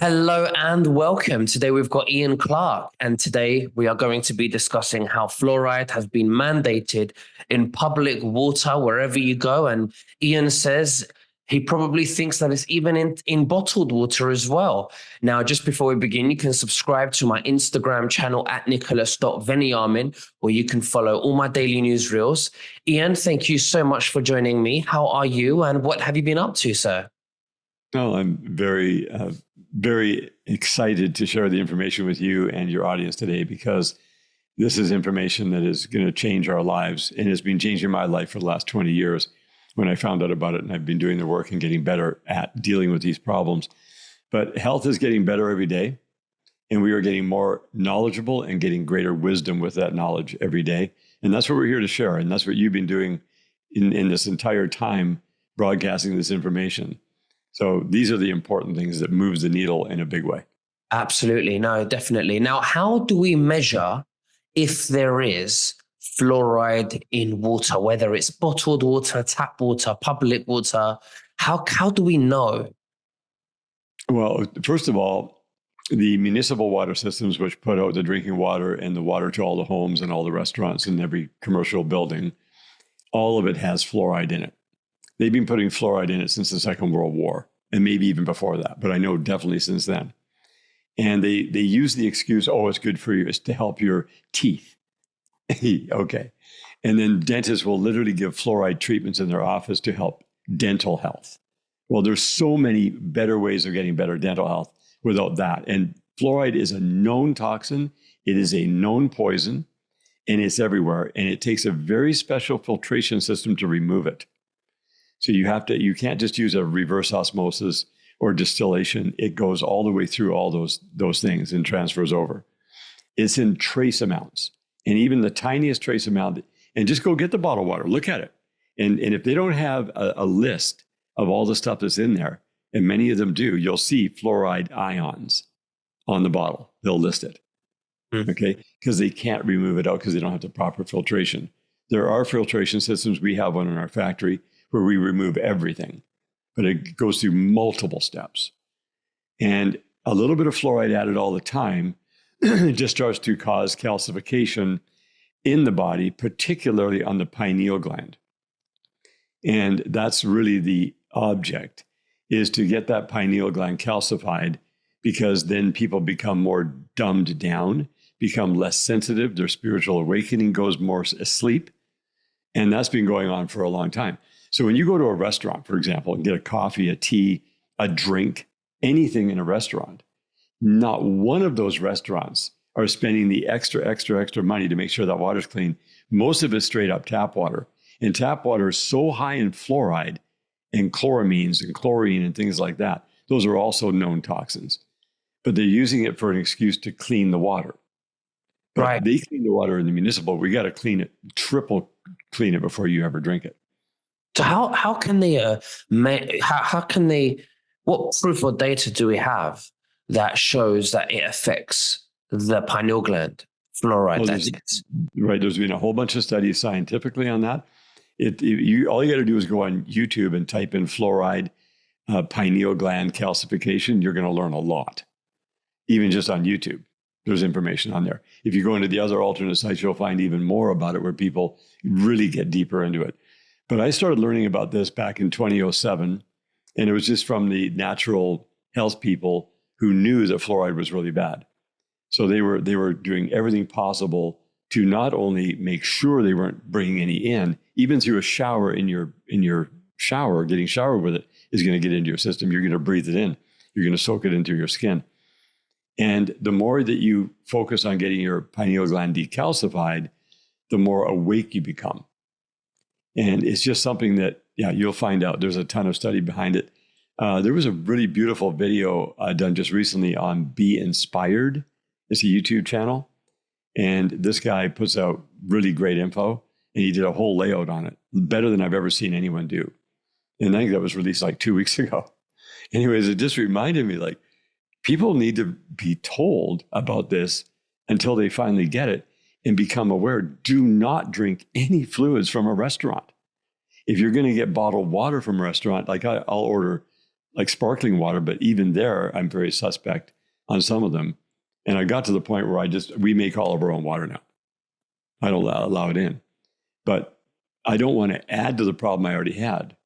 Hello and welcome. Today we've got Ian Clark, and today we are going to be discussing how fluoride has been mandated in public water wherever you go. And Ian says he probably thinks that it's even in bottled water as well. Now, just before we begin, you can subscribe to my Instagram channel at nicholas.veniamin, where you can follow all my daily newsreels. Ian, thank you so much for joining me. How are you and what have you been up to, sir? Well, I'm very excited to share the information with you and your audience today, because this is information that is going to change our lives and has been changing my life for the last 20 years when I found out about it. And I've been doing the work and getting better at dealing with these problems. But health is getting better every day, and we are getting more knowledgeable and getting greater wisdom with that knowledge every day. And that's what we're here to share. And that's what you've been doing in this entire time, broadcasting this information. So these are the important things that moves the needle in a big way. Absolutely. No, definitely. Now, how do we measure if there is fluoride in water, whether it's bottled water, tap water, public water? How do we know? Well, first of all, the municipal water systems, which put out the drinking water and the water to all the homes and all the restaurants and every commercial building, all of it has fluoride in it. They've been putting fluoride in it since the Second World War, and maybe even before that, but I know definitely since then. And they use the excuse, oh, it's good for you, it's to help your teeth. Okay. And then dentists will literally give fluoride treatments in their office to help dental health. Well, there's so many better ways of getting better dental health without that. And fluoride is a known toxin. It is a known poison, and it's everywhere. And it takes a very special filtration system to remove it. So you can't just use a reverse osmosis or distillation. It goes all the way through all those things and transfers over. It's in trace amounts, and even the tiniest trace amount. And just go get the bottled water, look at it. And if they don't have a list of all the stuff that's in there, and many of them do, you'll see fluoride ions on the bottle. They'll list it, okay? Because they can't remove it out because they don't have the proper filtration. There are filtration systems. We have one in our factory where we remove everything, but it goes through multiple steps. And a little bit of fluoride added all the time just starts to cause calcification in the body, particularly on the pineal gland. And that's really the object, is to get that pineal gland calcified, because then people become more dumbed down, become less sensitive, their spiritual awakening goes more asleep. And that's been going on for a long time. So when you go to a restaurant, for example, and get a coffee, a tea, a drink, anything in a restaurant, not one of those restaurants are spending the extra money to make sure that water's clean. Most of it's straight up tap water. And tap water is so high in fluoride and chloramines and chlorine and things like that. Those are also known toxins. But they're using it for an excuse to clean the water. But Right. They clean the water in the municipal. We got to clean it, triple clean it before you ever drink it. So how can they what proof or data do we have that shows that it affects the pineal gland, fluoride? Right. There's been a whole bunch of studies scientifically on that. All you got to do is go on YouTube and type in fluoride pineal gland calcification. You're going to learn a lot, even just on YouTube. There's information on there. If you go into the other alternate sites, you'll find even more about it, where people really get deeper into it. But I started learning about this back in 2007, and it was just from the natural health people who knew that fluoride was really bad. So they were doing everything possible to not only make sure they weren't bringing any in, even through a shower in your shower, getting showered with it is going to get into your system. You're going to breathe it in. You're going to soak it into your skin. And the more that you focus on getting your pineal gland decalcified, the more awake you become. And it's just something that, you'll find out. There's a ton of study behind it. There was a really beautiful video done just recently on Be Inspired. It's a YouTube channel. And this guy puts out really great info. And he did a whole layout on it, better than I've ever seen anyone do. And I think that was released like 2 weeks ago. Anyways, it just reminded me, like, people need to be told about this until they finally get it and become aware. Do not drink any fluids from a restaurant. If you're going to get bottled water from a restaurant, like I'll order like sparkling water, but even there, I'm very suspect on some of them. And I got to the point where we make all of our own water now. I don't allow it in. But I don't want to add to the problem I already had.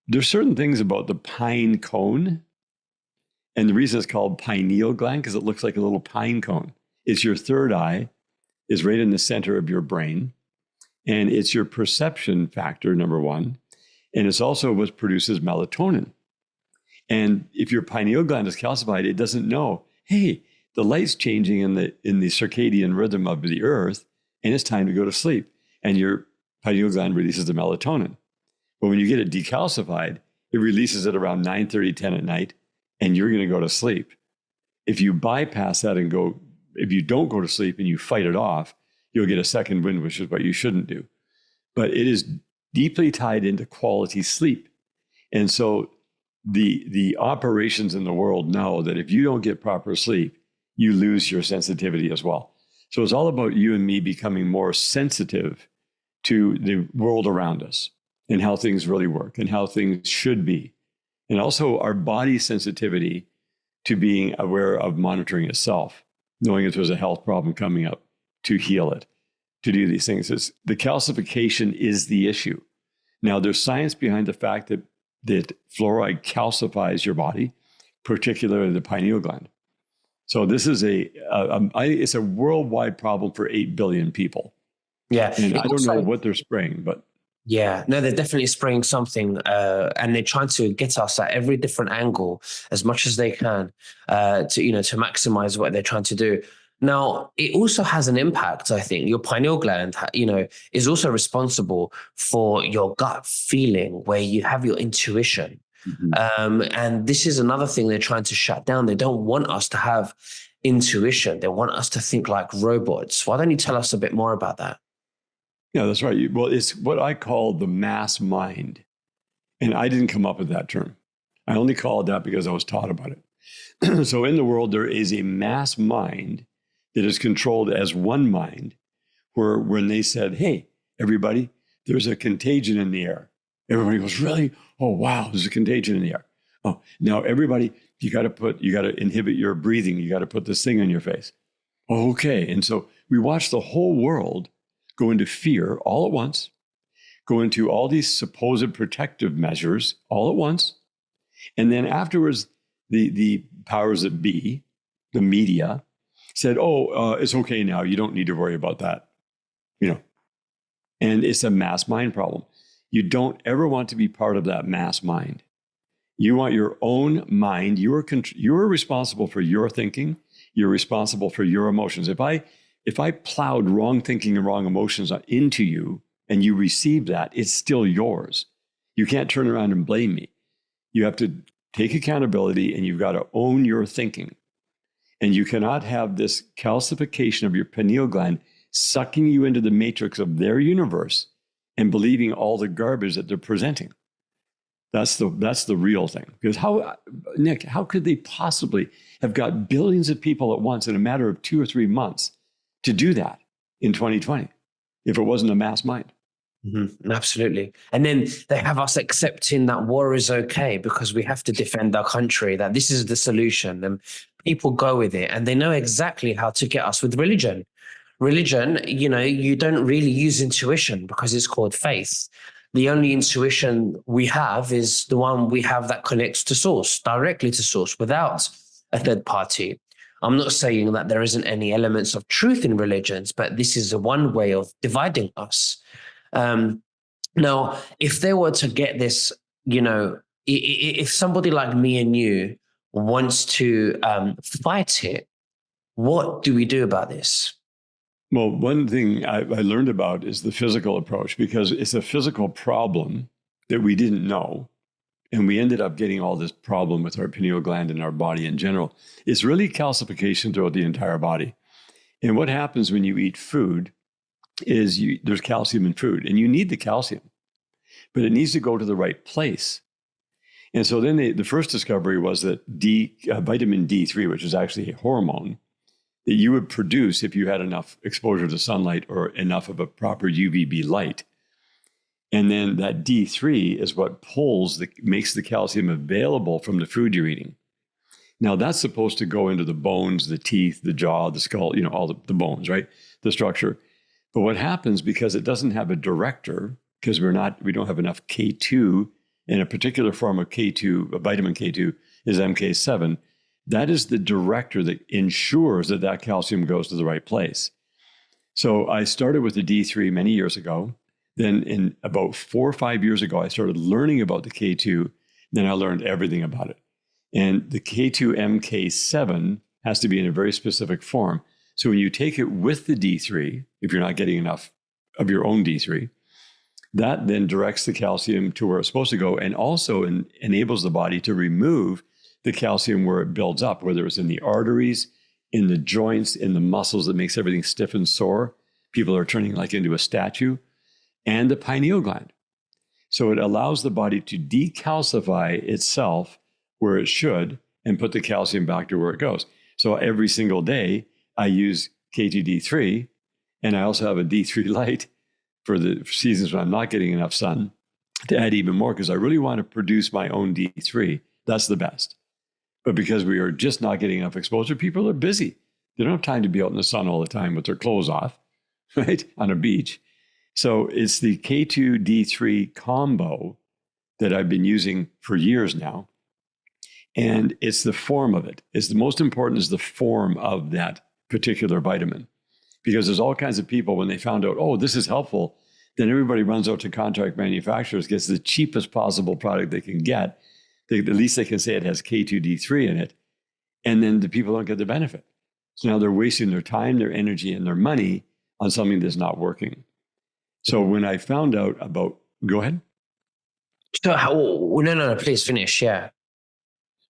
There's certain things about the pine cone. And the reason it's called pineal gland, because it looks like a little pine cone. It's your third eye, is right in the center of your brain. And it's your perception factor, number one. And it's also what produces melatonin. And if your pineal gland is calcified, it doesn't know, hey, the light's changing in the circadian rhythm of the earth, and it's time to go to sleep. And your pineal gland releases the melatonin. But when you get it decalcified, it releases it around 9:30, 10 at night, and you're going to go to sleep. If you bypass that if you don't go to sleep and you fight it off, you'll get a second wind, which is what you shouldn't do. But it is deeply tied into quality sleep. And so the operations in the world know that if you don't get proper sleep, you lose your sensitivity as well. So it's all about you and me becoming more sensitive to the world around us and how things really work and how things should be. And also our body sensitivity to being aware of monitoring itself, knowing if there's a health problem coming up, to heal it, to do these things. The calcification is the issue. Now, there's science behind the fact that fluoride calcifies your body, particularly the pineal gland. So this is it's a worldwide problem for 8 billion people. Yeah. And I don't know what they're spraying, but. Yeah, no, they're definitely spraying something, and they're trying to get us at every different angle as much as they can to maximize what they're trying to do. Now, it also has an impact, I think. Your pineal gland, is also responsible for your gut feeling, where you have your intuition. Mm-hmm. And this is another thing they're trying to shut down. They don't want us to have intuition. They want us to think like robots. Why don't you tell us a bit more about that? Yeah, that's right. Well, it's what I call the mass mind. And I didn't come up with that term. I only call it that because I was taught about it. So in the world, there is a mass mind that is controlled as one mind, where when they said, hey, everybody, there's a contagion in the air. Everybody goes, really? Oh, wow, there's a contagion in the air. Oh, now everybody, you got to inhibit your breathing. You got to put this thing on your face. Oh, okay. And so we watch the whole world go into fear all at once, go into all these supposed protective measures all at once. And then afterwards, the powers that be, the media, said, it's okay now. You don't need to worry about that. And it's a mass mind problem. You don't ever want to be part of that mass mind. You want your own mind. You are responsible for your thinking. You're responsible for your emotions. If I plowed wrong thinking and wrong emotions into you and you receive that, it's still yours. You can't turn around and blame me. You have to take accountability and you've got to own your thinking. And you cannot have this calcification of your pineal gland sucking you into the matrix of their universe and believing all the garbage that they're presenting. That's the real thing. Because Nick, how could they possibly have got billions of people at once in a matter of 2 or 3 months to do that in 2020 if it wasn't a mass mind? Mm-hmm. Absolutely. And then they have us accepting that war is okay because we have to defend our country, that this is the solution. And people go with it and they know exactly how to get us with religion. Religion, you don't really use intuition because it's called faith. The only intuition we have is the one we have that connects to source, directly to source, without a third party. I'm not saying that there isn't any elements of truth in religions, but this is one way of dividing us. Now, if they were to get this, if somebody like me and you wants to fight it, what do we do about this? Well, one thing I learned about is the physical approach, because it's a physical problem that we didn't know. And we ended up getting all this problem with our pineal gland and our body in general. It's really calcification throughout the entire body. And what happens when you eat food is there's calcium in food, and you need the calcium, but it needs to go to the right place. And so then the first discovery was that vitamin D3, which is actually a hormone that you would produce if you had enough exposure to sunlight or enough of a proper UVB light. And then that D3 is what makes the calcium available from the food you're eating. Now, that's supposed to go into the bones, the teeth, the jaw, the skull, all the bones, right? The structure. But what happens, because it doesn't have a director, because we don't have enough K2, and a particular form of K2, a vitamin K2 is MK7, that is the director that ensures that calcium goes to the right place. So I started with the D3 many years ago. Then in about 4 or 5 years ago, I started learning about the K2. Then I learned everything about it. And the K2 MK7 has to be in a very specific form. So when you take it with the D3, if you're not getting enough of your own D3, that then directs the calcium to where it's supposed to go, and also enables the body to remove the calcium where it builds up, whether it's in the arteries, in the joints, in the muscles that makes everything stiff and sore. People are turning like into a statue, and the pineal gland. So it allows the body to decalcify itself where it should and put the calcium back to where it goes. So every single day, I use K2D3, and I also have a D3 light for the seasons when I'm not getting enough sun to add even more, because I really want to produce my own D3. That's the best. But because we are just not getting enough exposure, people are busy. They don't have time to be out in the sun all the time with their clothes off, right, on a beach. So it's the K2D3 combo that I've been using for years now. And it's the form of it. It's the most important is the form of that particular vitamin. Because there's all kinds of people, when they found out, oh, this is helpful, then everybody runs out to contract manufacturers, gets the cheapest possible product they can get. At least they can say it has K2D3 in it. And then the people don't get the benefit. So now they're wasting their time, their energy, and their money on something that's not working. So when I found out about, go ahead. So no, please finish. Yeah.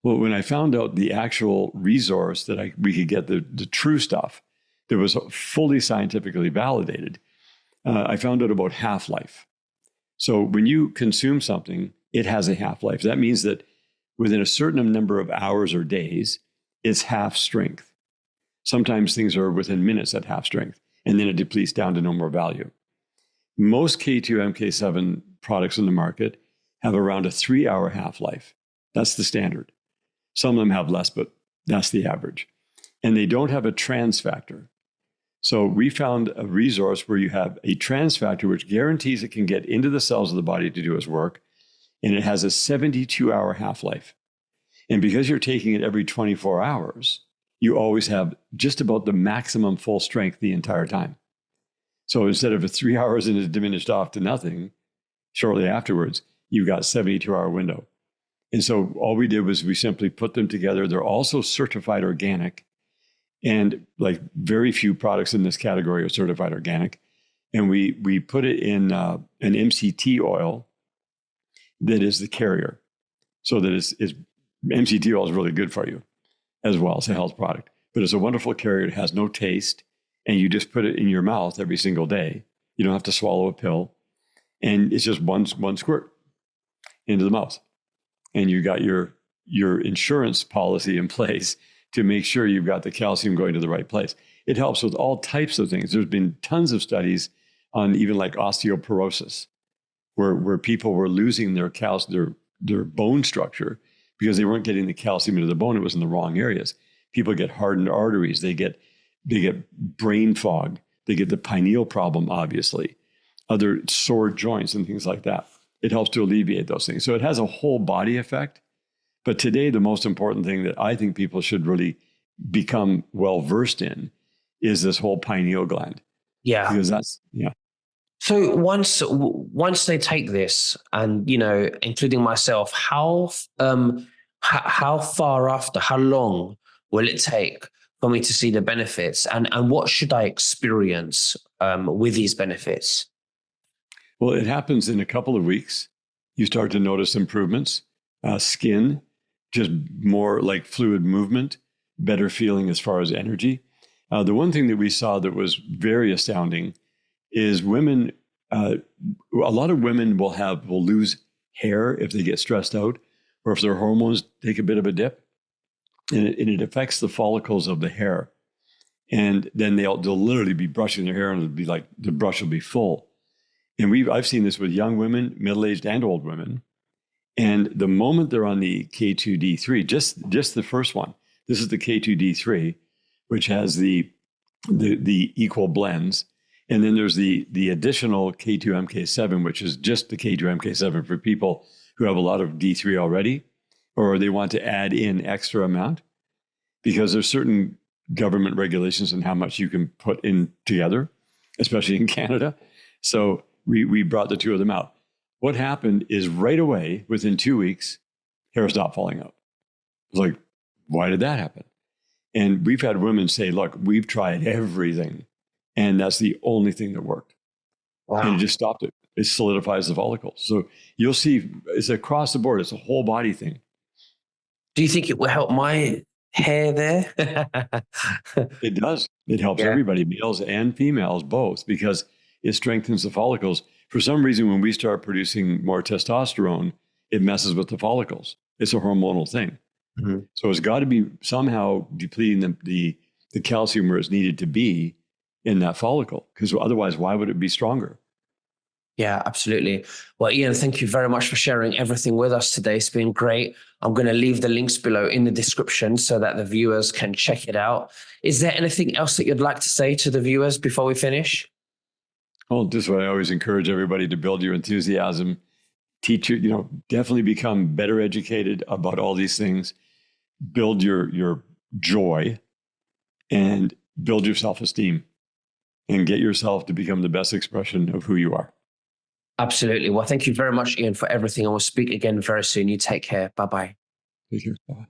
Well, when I found out the actual resource that we could get the true stuff that was fully scientifically validated, I found out about half-life. So when you consume something, it has a half-life. That means that within a certain number of hours or days, it's half strength. Sometimes things are within minutes at half strength, and then it depletes down to no more value. Most K2 MK7 products in the market have around a 3-hour half-life. That's the standard. Some of them have less, but that's the average. And they don't have a trans factor. So we found a resource where you have a trans factor which guarantees it can get into the cells of the body to do its work, and it has a 72-hour half-life. And because you're taking it every 24 hours, you always have just about the maximum full strength the entire time. So instead of 3 hours and it's diminished off to nothing, shortly afterwards, you've got 72-hour window. And so all we did was we simply put them together. They're also certified organic. And like very few products in this category are certified organic. And we put it in an MCT oil that is the carrier. So that MCT oil is really good for you as well. It's a health product. But it's a wonderful carrier. It has no taste. And you just put it in your mouth every single day. You don't have to swallow a pill. And it's just one squirt into the mouth. And you got your insurance policy in place to make sure you've got the calcium going to the right place. It helps with all types of things. There's been tons of studies on even like osteoporosis, where people were losing their bone structure because they weren't getting the calcium into the bone. It was in the wrong areas. People get hardened arteries. They get brain fog. They get the pineal problem, obviously, other sore joints and things like that. It helps to alleviate those things. So it has a whole body effect. But today, the most important thing that I think people should really become well-versed in is this whole pineal gland. Yeah. Because So once they take this, and including myself, how far after, how long will it take for me to see the benefits, and what should I experience with these benefits? Well, it happens in a couple of weeks. You start to notice improvements, skin, just more like fluid movement, better feeling as far as energy. The one thing that we saw that was very astounding is women. A lot of women will lose hair if they get stressed out, or if their hormones take a bit of a dip, and it affects the follicles of the hair. And then they'll literally be brushing their hair, and it'll be like the brush will be full. And I've seen this with young women, middle-aged and old women. And the moment they're on the K2D3, just the first one, this is the K2D3, which has the equal blends. And then there's the additional K2MK7, which is just the K2MK7 for people who have a lot of D3 already, or they want to add in extra amount, because there's certain government regulations on how much you can put in together, especially in Canada. So we brought the two of them out. What happened is right away, within 2 weeks, hair stopped falling out. It's like, why did that happen? And we've had women say, look, we've tried everything, and that's the only thing that worked. Wow. And it just stopped it. It solidifies the follicles. So you'll see it's across the board. It's a whole body thing. Do you think it will help my hair there? It does. It helps everybody, males and females, both, because it strengthens the follicles. For some reason, when we start producing more testosterone, it messes with the follicles. It's a hormonal thing. Mm-hmm. So it's got to be somehow depleting the calcium where it's needed to be in that follicle, because otherwise, why would it be stronger? Yeah, absolutely. Well, Ian, thank you very much for sharing everything with us today. It's been great. I'm going to leave the links below in the description so that the viewers can check it out. Is there anything else that you'd like to say to the viewers before we finish? Well, just what I always encourage everybody to build your enthusiasm, teach you, definitely become better educated about all these things, build your joy, and build your self-esteem, and get yourself to become the best expression of who you are. Absolutely. Well, thank you very much, Ian, for everything. And we'll speak again very soon. You take care. Bye-bye. Take care. Bye.